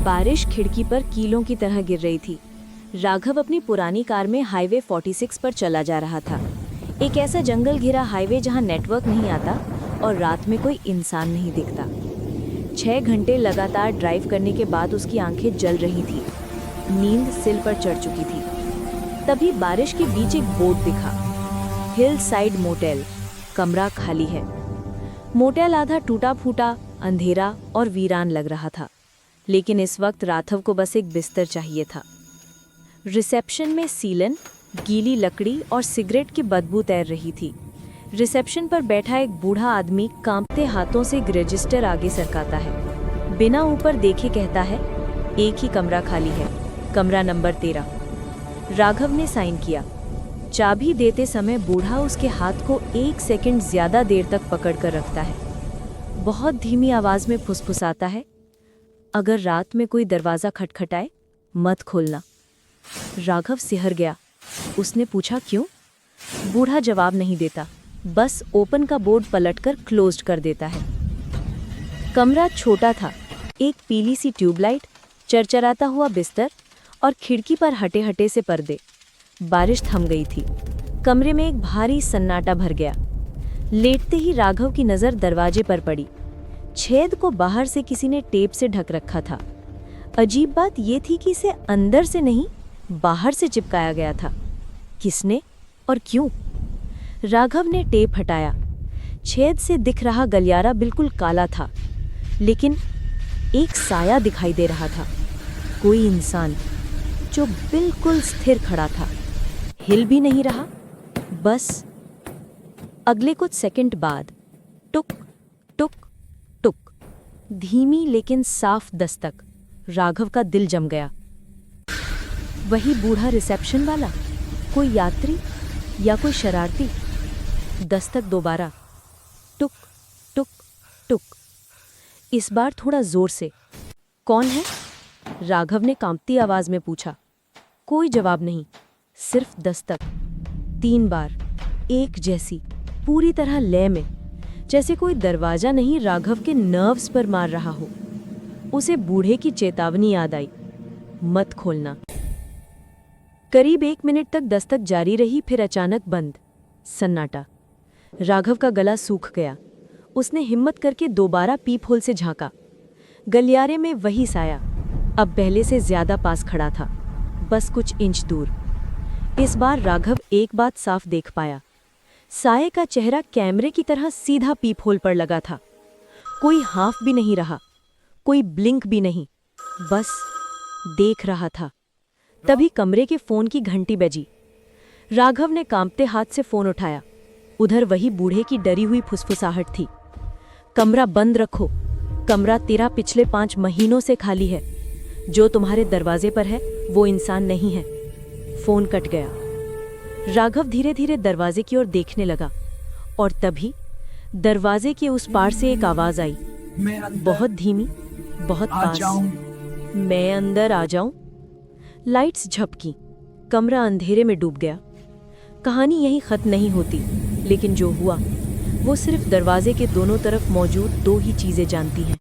बारिश खिड़की पर कीलों की तरह गिर रही थी। राघव अपनी पुरानी कार में हाईवे 46 पर चला जा रहा था। एक ऐसा जंगल घिरा हाईवे जहां नेटवर्क नहीं आता और रात में कोई इंसान नहीं दिखता। 6 घंटे लगातार ड्राइव करने के बाद उसकी आंखें जल रही थी। नींद सिल पर चढ़ चुकी थी। तभी बारिश के बीच एक बोर्ड दिखा, हिल साइड मोटेल, कमरा खाली है। मोटेल आधा टूटा फूटा, अंधेरा और वीरान लग रहा था, लेकिन इस वक्त राघव को बस एक बिस्तर चाहिए था। रिसेप्शन में सीलन, गीली लकड़ी और सिगरेट की बदबू तैर रही थी। रिसेप्शन पर बैठा एक बूढ़ा आदमी कांपते हाथों से रजिस्टर आगे सरकाता है। बिना ऊपर देखे कहता है, एक ही कमरा खाली है, कमरा नंबर 13। राघव ने साइन किया। चाबी देते समय बूढ़ा उसके हाथ को 1 सेकंड ज्यादा देर तक पकड़कर रखता है। बहुत धीमी आवाज में फुसफुसाता है, अगर रात में कोई दरवाजा खटखटाए मत खोलना। राघव सिहर गया। उसने पूछा, क्यों? बूढ़ा जवाब नहीं देता, बस ओपन का बोर्ड पलटकर क्लोज्ड कर देता है। कमरा छोटा था, एक पीली सी ट्यूबलाइट, चरचराता हुआ बिस्तर और खिड़की पर हटे हटे से पर्दे। बारिश थम गई थी। कमरे में एक भारी सन्नाटा भर गया। लेटते ही राघव की नजर दरवाजे पर पड़ी। छेद को बाहर से किसी ने टेप से ढक रखा था। अजीब बात यह थी कि इसे अंदर से नहीं, बाहर से चिपकाया गया था। किसने और क्यों? राघव ने टेप हटाया। छेद से दिख रहा गलियारा बिल्कुल काला था, लेकिन एक साया दिखाई दे रहा था। कोई इंसान जो बिल्कुल स्थिर खड़ा था, हिल भी नहीं रहा। बस अगले कुछ सेकंड बाद टुक टुक टुक, धीमी लेकिन साफ दस्तक। राघव का दिल जम गया। वही बूढ़ा रिसेप्शन वाला, कोई यात्री या कोई शरारती? दस्तक दोबारा, टुक टुक टुक, इस बार थोड़ा जोर से। कौन है? राघव ने कांपती आवाज में पूछा। कोई जवाब नहीं, सिर्फ दस्तक। 3 बार, एक जैसी, पूरी तरह लय में, जैसे कोई दरवाजा नहीं राघव के नर्व्स पर मार रहा हो। उसे बूढ़े की चेतावनी याद आई, मत खोलना। करीब 1 मिनट तक दस्तक जारी रही, फिर अचानक बंद। सन्नाटा। राघव का गला सूख गया। उसने हिम्मत करके दोबारा पीप होल से झांका। गलियारे में वही साया, अब पहले से ज्यादा पास खड़ा था, बस कुछ इंच दूर। इस बार राघव एक बात साफ देख पाया। साये का चेहरा कैमरे की तरह सीधा पीप होल पर लगा था। कोई हाफ भी नहीं रहा, कोई ब्लिंक भी नहीं, बस देख रहा था। तभी कमरे के फोन की घंटी बजी। राघव ने कांपते हाथ से फोन उठाया। उधर वही बूढ़े की डरी हुई फुसफुसाहट थी, कमरा बंद रखो, कमरा तेरा पिछले 5 महीनों से खाली है। जो तुम्हारे दरवाजे पर है वो इंसान नहीं है। फोन कट गया। राघव धीरे धीरे दरवाजे की ओर देखने लगा, और तभी दरवाजे के उस पार से एक आवाज आई, बहुत धीमी, बहुत पास। मैं अंदर आ जाऊं? लाइट्स झपकी, कमरा अंधेरे में डूब गया। कहानी यहीं खत्म नहीं होती, लेकिन जो हुआ वो सिर्फ दरवाजे के दोनों तरफ मौजूद 2 ही चीजें जानती हैं।